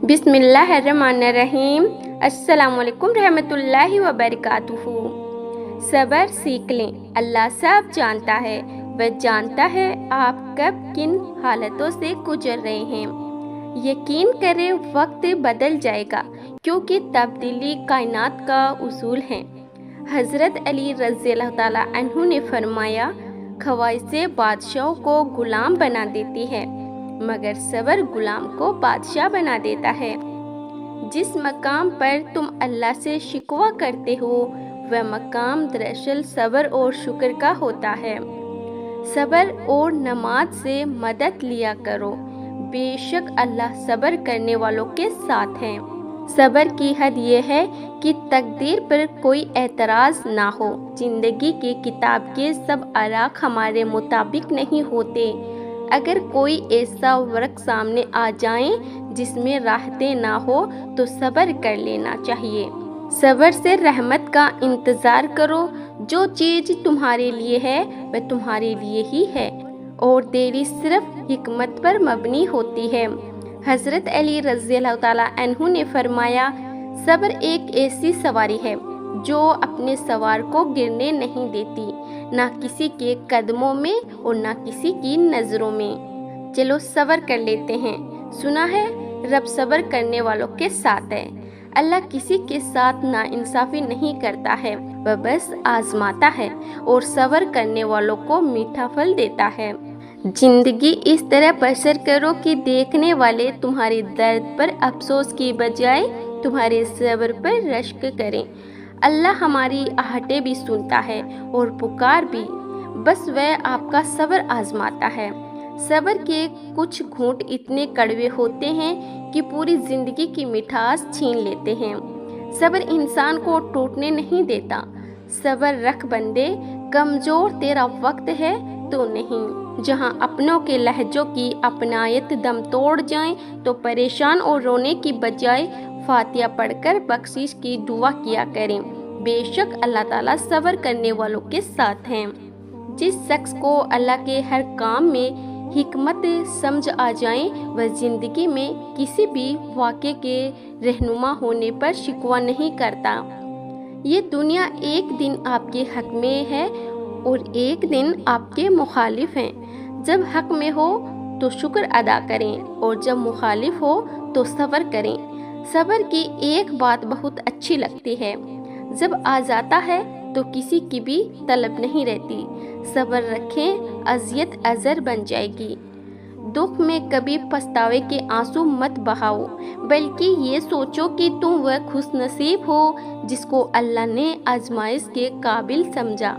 बिस्मिल्लाहिर्रहमानिर्रहीम। अस्सलामु अलैकुम रहमतुल्लाहि व बरकातुहू। सब्र सीख लें, अल्लाह सब जानता है। वह जानता है आप कब किन हालतों से गुजर रहे हैं। यकीन करें वक्त बदल जाएगा, क्योंकि तब्दीली कायनात का उसूल है। हज़रत अली रज़ियल्लाहु ताला अन्हु ने फरमाया, ख्वाहिशें बादशाहों को गुलाम बना देती है, मगर सब्र गुलाम को बादशाह बना देता है। जिस मकाम पर तुम अल्लाह से शिकवा करते हो, वह मकाम दरअसल सब्र और शुक्र का होता है। सब्र और नमाज से मदद लिया करो, बेशक अल्लाह सब्र करने वालों के साथ है। सब्र की हद ये है कि तकदीर पर कोई एतराज़ ना हो। जिंदगी की किताब के सब आराख हमारे मुताबिक नहीं होते। अगर कोई ऐसा वर्क सामने आ जाए जिसमें राहतें ना हो, तो सब्र कर लेना चाहिए। सब्र से रहमत का इंतज़ार करो। जो चीज़ तुम्हारे लिए है वह तुम्हारे लिए ही है, और देरी सिर्फ हिकमत पर मबनी होती है। हज़रत अली रज़ियल्लाहु ताला अन्हु ने फरमाया, सब्र एक ऐसी सवारी है जो अपने सवार को गिरने नहीं देती, ना किसी के कदमों में और ना किसी की नज़रों में। चलो सब्र कर लेते हैं। सुना है रब सब्र करने वालों के साथ है। अल्लाह किसी के साथ नाइंसाफ़ी नहीं करता है, वह बस आजमाता है और सब्र करने वालों को मीठा फल देता है। जिंदगी इस तरह बसर करो कि देखने वाले तुम्हारे दर्द पर अफसोस की बजाय तुम्हारे सब्र पर रश्क करें। अल्लाह हमारी आहटें भी सुनता है और पुकार भी, बस वह आपका सब्र आजमाता है। सब्र के कुछ घूंट इतने कड़वे होते हैं कि पूरी जिंदगी की मिठास छीन लेते हैं। सब्र इंसान को टूटने नहीं देता। सब्र रख बंदे, कमज़ोर तेरा वक्त है तो नहीं। जहां अपनों के लहजों की अपनायत दम तोड़ जाए, तो परेशान और रोने की बजाय फातिहा पढ़कर बख्शिश की दुआ किया करें। बेशक अल्लाह ताला सब्र करने वालों के साथ हैं। जिस शख्स को अल्लाह के हर काम में हिकमत समझ आ जाए, वह जिंदगी में किसी भी वाक़े के रहनुमा होने पर शिकवा नहीं करता। ये दुनिया एक दिन आपके हक में है और एक दिन आपके मुखालिफ हैं। जब हक में हो तो शुक्र अदा करें, और जब मुखालिफ हो तो सब्र करें। सब्र की एक बात बहुत अच्छी लगती है, जब आ जाता है तो किसी की भी तलब नहीं रहती। सब्र रखें, अज़ियत अज़र बन जाएगी। दुख में कभी पछतावे के आंसू मत बहाओ, बल्कि ये सोचो कि तुम वह खुशनसीब हो जिसको अल्लाह ने आजमाइश के काबिल समझा।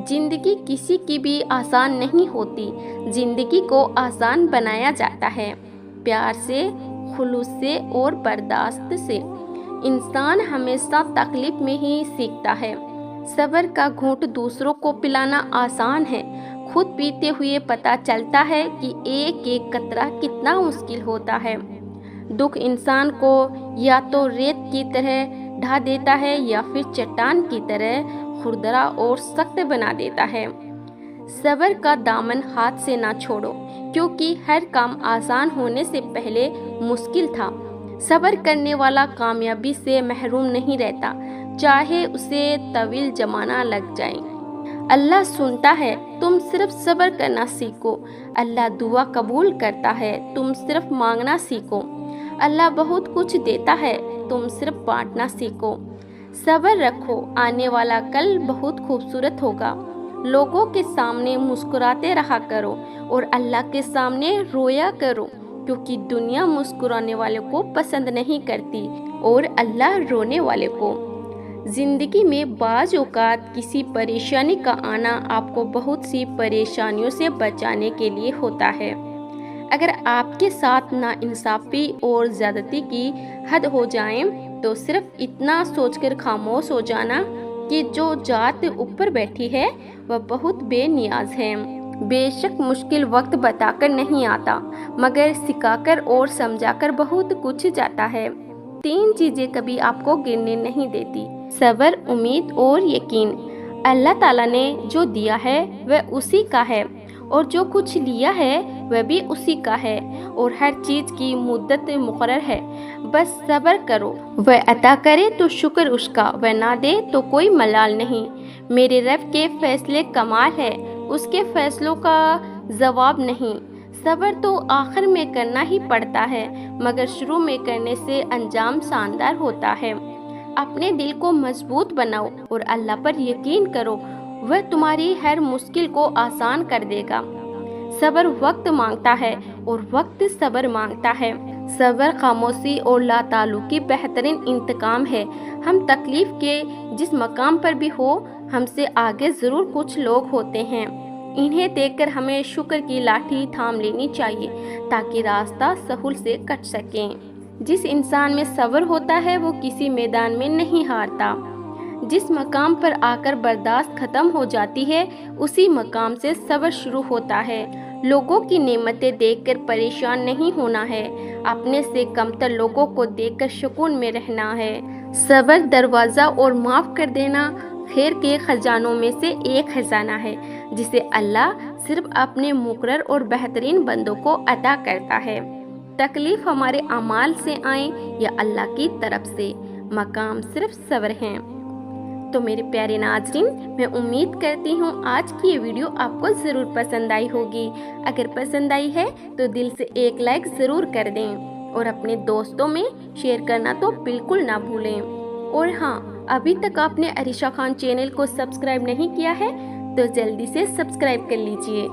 जिंदगी किसी की भी आसान नहीं होती। जिंदगी को आसान बनाया जाता है प्यार से, खुलूस से और बर्दाश्त से। इंसान हमेशा तकलीफ में ही सीखता है। सब्र का घूंट दूसरों को पिलाना आसान है, खुद पीते हुए पता चलता है कि एक एक कतरा कितना मुश्किल होता है। दुख इंसान को या तो रेत की तरह ढा देता है या फिर चट्टान की तरह खुरदरा और सख्त बना देता है। सब्र का दामन हाथ से ना छोड़ो, क्योंकि हर काम आसान होने से पहले मुश्किल था। सब्र करने वाला कामयाबी से महरूम नहीं रहता, चाहे उसे तवील जमाना लग जाए। अल्लाह सुनता है, तुम सिर्फ सब्र करना सीखो। अल्लाह दुआ कबूल करता है, तुम सिर्फ मांगना सीखो। अल्लाह बहुत कुछ देता है, तुम सिर्फ बांटना सीखो। सब्र रखो, आने वाला कल बहुत खूबसूरत होगा। लोगों के सामने मुस्कुराते रहा करो और अल्लाह के सामने रोया करो, क्योंकि दुनिया मुस्कुराने वाले को पसंद नहीं करती और अल्लाह रोने वाले को। जिंदगी में बाज़ औक़ात किसी परेशानी का आना आपको बहुत सी परेशानियों से बचाने के लिए होता है। अगर आपके साथ नाइंसाफ़ी और ज़्यादती की हद हो जाए, तो सिर्फ इतना सोचकर खामोश हो जाना कि जो जात ऊपर बैठी है वह बहुत बेनियाज है। बेशक मुश्किल वक्त बताकर नहीं आता, मगर सिखाकर और समझाकर बहुत कुछ जाता है। 3 चीज़ें कभी आपको गिरने नहीं देती: सब्र, उम्मीद और यकीन। अल्लाह ताला ने जो दिया है वह उसी का है, और जो कुछ लिया है वह भी उसी का है और हर चीज़ की मुद्दत मुकर्रर है। बस सब्र करो, वह अता करे तो शुक्र उसका, वह ना दे तो कोई मलाल नहीं। मेरे रब के फैसले कमाल है, उसके फैसलों का जवाब नहीं। सब्र तो आखिर में करना ही पड़ता है, मगर शुरू में करने से अंजाम शानदार होता है। अपने दिल को मजबूत बनाओ और अल्लाह पर यकीन करो, वह तुम्हारी हर मुश्किल को आसान कर देगा। सब्र वक्त मांगता है और वक्त सब्र मांगता है। सब्र खामोशी और लाताल्लुकी बेहतरीन इंतकाम है। हम तकलीफ के जिस मकाम पर भी हो, हमसे आगे ज़रूर कुछ लोग होते हैं। इन्हें देखकर हमें शुक्र की लाठी थाम लेनी चाहिए ताकि रास्ता सहूल से कट सके। जिस इंसान में सब्र होता है वो किसी मैदान में नहीं हारता। जिस मकाम पर आकर बर्दाश्त खत्म हो जाती है, उसी मकाम से सब्र शुरू होता है। लोगों की नेमतें देखकर परेशान नहीं होना है, अपने से कमतर लोगों को देखकर सुकून में रहना है। सब्र दरवाज़ा और माफ़ कर देना खैर के खजानों में से एक खजाना है, जिसे अल्लाह सिर्फ अपने मुकर्रर और बेहतरीन बंदों को अता करता है। तकलीफ हमारे अमाल से आए या अल्लाह की तरफ से, मकाम सिर्फ सब्र है। तो मेरे प्यारे नाज़रीन, मैं उम्मीद करती हूँ आज की ये वीडियो आपको ज़रूर पसंद आई होगी। अगर पसंद आई है तो दिल से एक लाइक ज़रूर कर दें और अपने दोस्तों में शेयर करना तो बिल्कुल ना भूलें। और हाँ, अभी तक आपने अरीशा खान चैनल को सब्सक्राइब नहीं किया है तो जल्दी से सब्सक्राइब कर लीजिए।